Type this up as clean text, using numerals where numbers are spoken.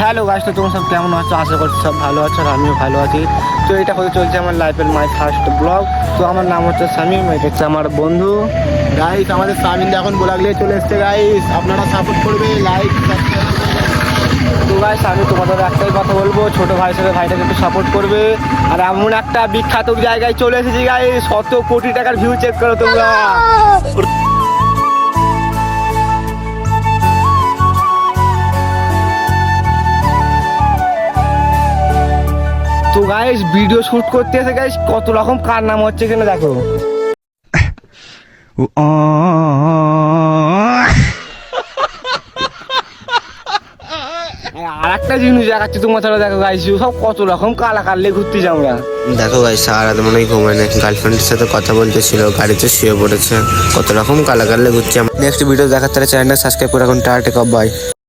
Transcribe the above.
Hello guys, তো তোমরা সব কেমন আছো? আশা করছি সব ভালো আছো আর আমিও ভালো আছি। তো এটা হতে চলছে আমার লাইফের মাই ফার্স্ট ব্লগ। তো আমার নাম হচ্ছে শামীম, এটা হচ্ছে আমার বন্ধু। গাইস আমাদের সামিন এখন ব্লগলে চলে এসছে। গাইস আপনারা সাপোর্ট করবে, লাইক তো গাইস আমি তোমাদের একটাই কথা বলবো, ছোট ভাই হিসেবে ভাইটাকে একটু সাপোর্ট করবে। আর এমন একটা বিখ্যাত জায়গায় চলে এসেছি গাইস, 100 কোটি টাকার ভিউ চেক করো তোমরা। তো গাইস ভিডিও শুট করতে এসে গাইস কত রকম কার নাম হচ্ছে এখানে দেখো। আর একটা জিনিস দেখাচ্ছি তোমার ছাড়া, দেখো গাইস সব কত রকম কালা কাললে ঘুরতে যাও আমরা। দেখো গাইস সারারাত মনে হয় ঘুমায় না, গার্লফ্রেন্ডের সাথে কথা বলতেছিল, গাড়িতে শুয়ে পড়েছে, কত রকম কালা কাললে ঘুরছে। নেক্সট ভিডিও দেখার তাহলে চ্যানেলটা সাবস্ক্রাইব করে এখন টাটা বাই।